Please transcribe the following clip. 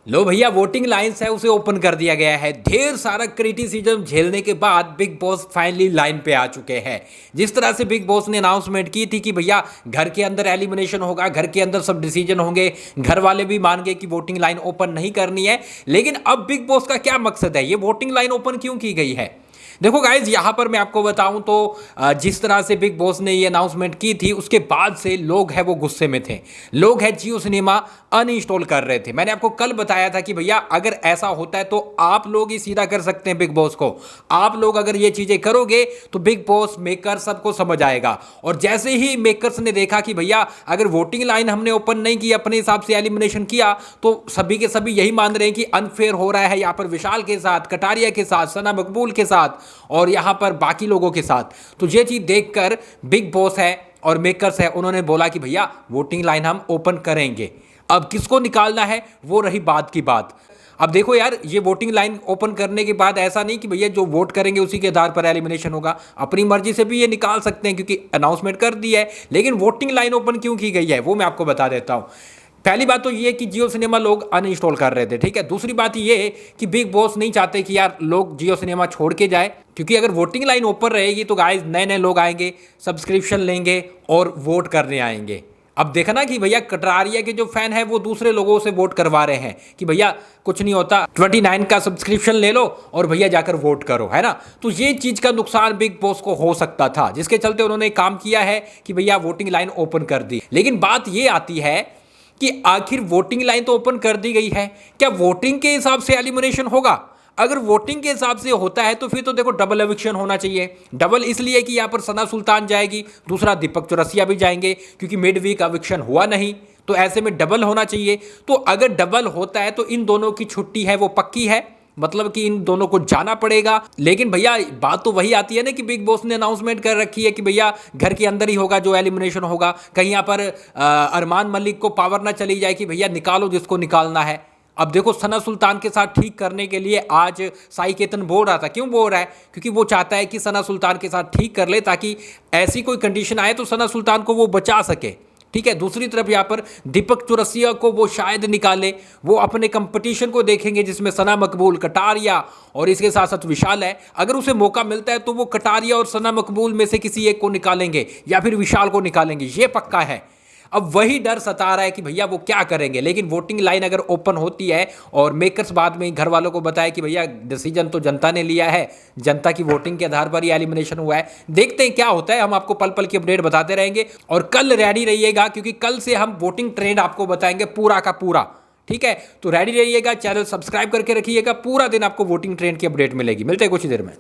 लो भैया, voting lines है उसे ओपन कर दिया गया है। ढेर सारा क्रिटिसिज्म झेलने के बाद बिग बॉस फाइनली लाइन पे आ चुके हैं। जिस तरह से बिग बॉस ने अनाउंसमेंट की थी कि भैया घर के अंदर एलिमिनेशन होगा, घर के अंदर सब डिसीजन होंगे, घर वाले भी मान गए कि वोटिंग लाइन ओपन नहीं करनी है। लेकिन अब बिग बॉस का क्या मकसद है, ये वोटिंग लाइन ओपन क्यों की गई है? देखो गाइज, यहां पर मैं आपको बताऊं तो जिस तरह से बिग बॉस ने ये अनाउंसमेंट की थी उसके बाद से लोग हैं वो गुस्से में थे। लोग हैं जियो सिनेमा अनइंस्टॉल कर रहे थे। मैंने आपको कल बताया था कि भैया अगर ऐसा होता है तो आप लोग ही सीधा कर सकते हैं बिग बॉस को। आप लोग अगर ये चीजें करोगे तो बिग बॉस मेकर सबको समझ आएगा। और जैसे ही मेकर्स ने देखा कि भैया अगर वोटिंग लाइन हमने ओपन नहीं की, अपने हिसाब से एलिमिनेशन किया, तो सभी के सभी यही मान रहे हैं कि अनफेयर हो रहा है यहां पर विशाल के साथ, कटारिया के साथ, सना मकबूल के साथ और यहां पर बाकी लोगों के साथ। तो ये चीज देखकर बिग बॉस है और मेकर्स है, उन्होंने बोला कि भैया वोटिंग लाइन हम ओपन करेंगे। अब किसको निकालना है वो रही बात की बात। अब देखो यार, ये वोटिंग लाइन ओपन करने के बाद ऐसा नहीं कि भैया जो वोट करेंगे उसी के आधार पर एलिमिनेशन होगा। अपनी मर्जी से भी ये निकाल सकते हैं क्योंकि अनाउंसमेंट कर दी है। लेकिन वोटिंग लाइन ओपन क्यों की गई है वो मैं आपको बता देता हूं। पहली बात तो ये कि जियो सिनेमा लोग अनइंस्टॉल कर रहे थे, ठीक है। दूसरी बात ये कि बिग बॉस नहीं चाहते कि यार लोग जियो सिनेमा छोड़ के जाए, क्योंकि अगर वोटिंग लाइन ओपन रहेगी तो गाइस नए नए लोग आएंगे, सब्सक्रिप्शन लेंगे और वोट करने आएंगे। अब देखना कि भैया कटारिया के जो फैन है वो दूसरे लोगों से वोट करवा रहे हैं कि भैया कुछ नहीं होता, 29 का सब्सक्रिप्शन ले लो और भैया जाकर वोट करो, है ना। तो ये चीज का नुकसान बिग बॉस को हो सकता था, जिसके चलते उन्होंने काम किया है कि भैया वोटिंग लाइन ओपन कर दी। लेकिन बात ये आती है कि आखिर वोटिंग लाइन तो ओपन कर दी गई है, क्या वोटिंग के हिसाब से एलिमिनेशन होगा? अगर वोटिंग के हिसाब से होता है तो फिर तो देखो डबल एविक्शन होना चाहिए। डबल इसलिए कि यहां पर सना सुल्तान जाएगी, दूसरा दीपक चौरसिया भी जाएंगे, क्योंकि मिड वीक एविक्शन हुआ नहीं, तो ऐसे में डबल होना चाहिए। तो अगर डबल होता है तो इन दोनों की छुट्टी है वो पक्की है, मतलब कि इन दोनों को जाना पड़ेगा। लेकिन भैया बात तो वही आती है ना कि बिग बॉस ने अनाउंसमेंट कर रखी है कि भैया घर के अंदर ही होगा जो एलिमिनेशन होगा। कहीं यहाँ पर अरमान मलिक को पावर ना चली जाए कि भैया निकालो जिसको निकालना है। अब देखो, सना सुल्तान के साथ ठीक करने के लिए आज साई केतन बोल रहा था। क्यों बोल रहा है? क्योंकि वो चाहता है कि सना सुल्तान के साथ ठीक कर ले, ताकि ऐसी कोई कंडीशन आए तो सना सुल्तान को वो बचा सके, ठीक है। दूसरी तरफ यहाँ पर दीपक चौरसिया को वो शायद निकाले, वो अपने कंपटीशन को देखेंगे जिसमें सना मकबूल, कटारिया और इसके साथ साथ विशाल है। अगर उसे मौका मिलता है तो वो कटारिया और सना मकबूल में से किसी एक को निकालेंगे या फिर विशाल को निकालेंगे, ये पक्का है। अब वही डर सता रहा है कि भैया वो क्या करेंगे। लेकिन वोटिंग लाइन अगर ओपन होती है और मेकर्स बाद में घर वालों को बताया कि भैया डिसीजन तो जनता ने लिया है, जनता की वोटिंग के आधार पर ही एलिमिनेशन हुआ है, देखते हैं क्या होता है। हम आपको पल पल की अपडेट बताते रहेंगे और कल रेडी रहिएगा, क्योंकि कल से हम वोटिंग ट्रेंड आपको बताएंगे पूरा का पूरा, ठीक है। तो रेडी रहिएगा, चैनल सब्सक्राइब करके रखिएगा, पूरा दिन आपको वोटिंग ट्रेंड की अपडेट मिलेगी। मिलते हैं कुछ ही देर में।